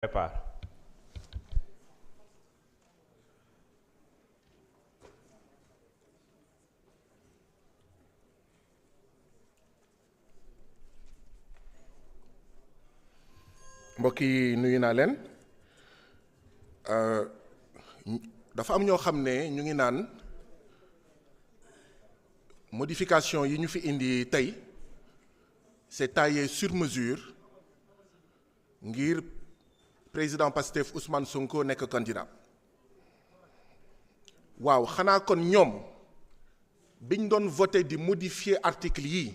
Prépare. mbokk yi nuyu naa leen dafa am ñoo xam ne ñu ngi naan modification yi ñu fi indi tey c'est taillé sur mesure ngir président Pastef Ousmane Sonko nekk candidat waaw xanaa kon ñoom biñ doon voté di modifier article yi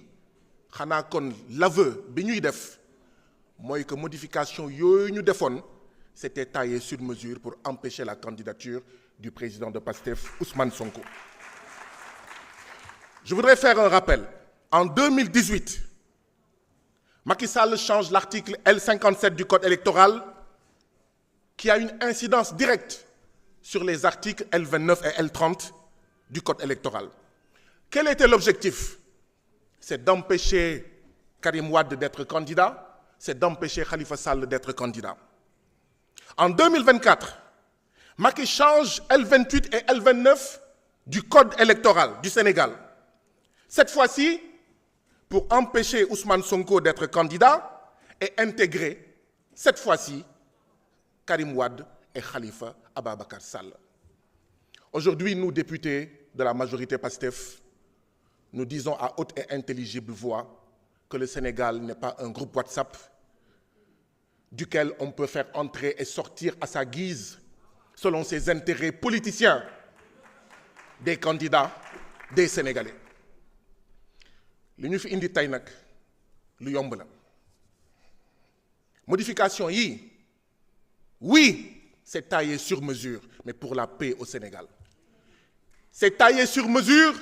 xanaa kon l'aveu bi ñuy def mooy que modification yooyu ñu defoon c'était taillé sur mesure pour empêcher la candidature du président de Pastef Ousmane Sonko. Je voudrais faire un rappel. En 2018, Macky Sall change l'article L57 du Code électoral qui a une incidence directe sur les articles L29 et L30 du Code électoral. Quel était l'objectif? C'est d'empêcher Karim Wade d'être candidat, c'est d'empêcher Khalifa Sall d'être candidat. En 2024, Macky change L28 et L29 du Code électoral du Sénégal. Cette fois-ci, pour empêcher Ousmane Sonko d'être candidat et intégrer, cette fois-ci, Karim Wade et Khalifa Ababacar Sall. Aujourd'hui, nous, députés de la majorité PASTEF, nous disons à haute et intelligible voix que le Sénégal n'est pas un groupe WhatsApp duquel on peut faire entrer et sortir à sa guise, selon ses intérêts politiciens, des candidats, des Sénégalais. li ñu fi indi tey nag lu yomb la modification yi oui c'est taillé sur mesure mais pour la paix au Sénégal. C'est taillé sur mesure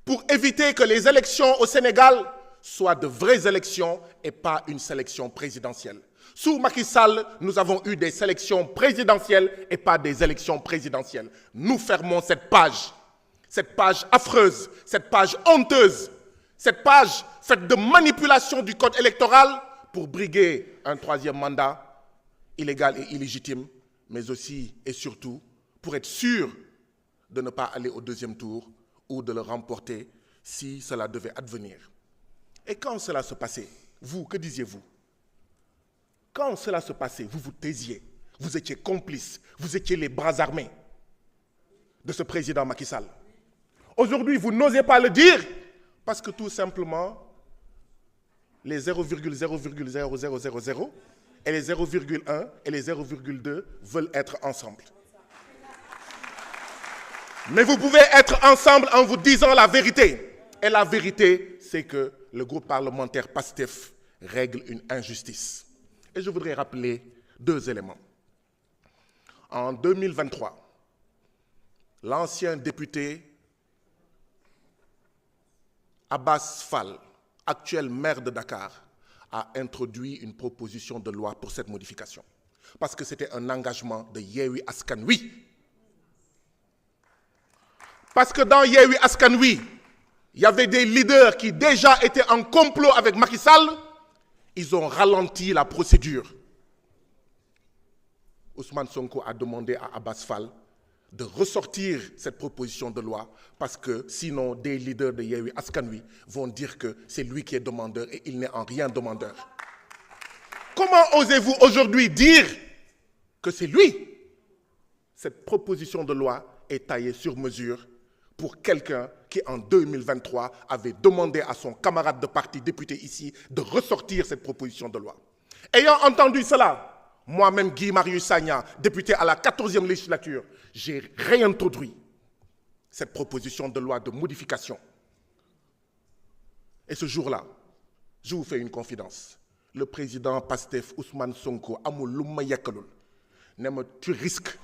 pour éviter que les élections au Sénégal soient de vraies élections et pas une sélection présidentielle. Sous Macky Sall, nous avons eu des sélections présidentielles et pas des élections présidentielles. Nous fermons cette page affreuse, cette page honteuse, cette page faite de manipulation du code électoral pour briguer un troisième mandat illégal et illégitime, mais aussi et surtout pour être sûr de ne pas aller au deuxième tour ou de le remporter si cela devait advenir. Et quand cela se passait, vous, que disiez-vous? Quand cela se passait, vous vous taisiez, vous étiez complices, vous étiez les bras armés de ce président Macky Sall. Aujourd'hui, vous n'osez pas le dire parce que tout simplement, les 0,00000 et les 0,1 et les 0,2 veulent être ensemble. Mais vous pouvez être ensemble en vous disant la vérité. Et la vérité, c'est que le groupe parlementaire PASTEF règle une injustice. Et je voudrais rappeler deux éléments. En 2023, l'ancien député Abbas Fall, actuel maire de Dakar, a introduit une proposition de loi pour cette modification. Parce que c'était un engagement de Yewwi Askan Wi. Parce que dans Yewwi Askan Wi, il y avait des leaders qui déjà étaient en complot avec Macky Sall. Ils ont ralenti la procédure. Ousmane Sonko a demandé à Abbas Fall de ressortir cette proposition de loi parce que sinon des leaders de Yewwi Askan Wi vont dire que c'est lui qui est demandeur et il n'est en rien demandeur. Comment osez-vous aujourd'hui dire que c'est lui? Cette proposition de loi est taillée sur mesure pour quelqu'un qui en 2023 avait demandé à son camarade de parti député ici de ressortir cette proposition de loi. Ayant entendu cela, moi-même, Guy Marius Sagna, député à la 14e législature, j'ai réintroduit cette proposition de loi de modification. Et ce jour-là, je vous fais une confidence. Le président Pastef Ousmane Sonko amul lu ma yekkalul ne ma tu risques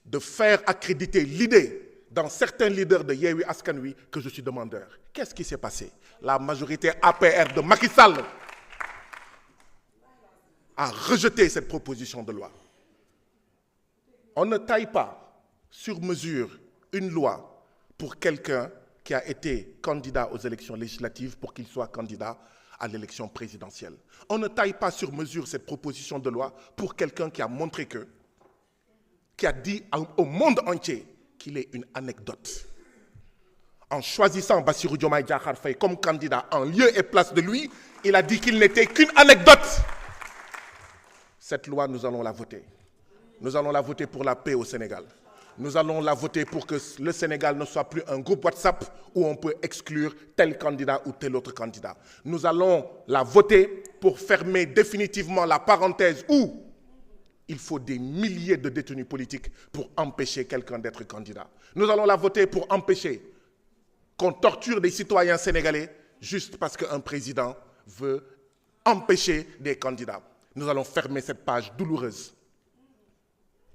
de faire accréditer l'idée dans certains leaders de Yewwi Askan Wi que je suis demandeur. Qu'est-ce qui s'est passé? La majorité APR de Macky Sall a rejeté cette proposition de loi. On ne taille pas sur mesure une loi pour quelqu'un qui a été candidat aux élections législatives pour qu'il soit candidat à l'élection présidentielle. On ne taille pas sur mesure cette proposition de loi pour quelqu'un qui a montré qui a dit au monde entier qu'il est une anecdote. En choisissant Bassirou Diomaye Diakhar Faye comme candidat en lieu et place de lui, il a dit qu'il n'était qu'une anecdote. Cette loi, nous allons la voter. Nous allons la voter pour la paix au Sénégal. Nous allons la voter pour que le Sénégal ne soit plus un groupe WhatsApp où on peut exclure tel candidat ou tel autre candidat. Nous allons la voter pour fermer définitivement la parenthèse où il faut des milliers de détenus politiques pour empêcher quelqu'un d'être candidat. Nous allons la voter pour empêcher qu'on torture des citoyens sénégalais juste parce qu'un président veut empêcher des candidats. Nous allons fermer cette page douloureuse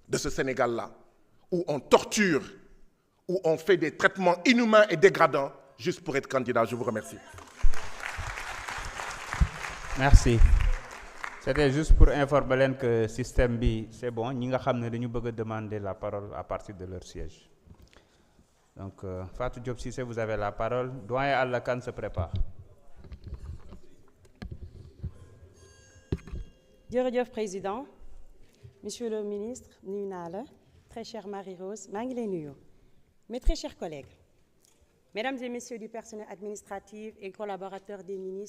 de ce Sénégal-là, où on torture, où on fait des traitements inhumains et dégradants juste pour être candidat. Je vous remercie. Merci. C'était juste pour informer que le système B, c'est bon. Nous avons demander la parole à partir de leur siège. Donc, Fatou Diop Cissé, vous avez la parole. Doyen Allakan se prépare. Jërëjëf Président, Monsieur le Ministre, nuyu naa la, très chère Marie-Rose, maa ngi lay nuyu. Mes très chers collègues, Mesdames et Messieurs du personnel administratif et collaborateurs des ministres,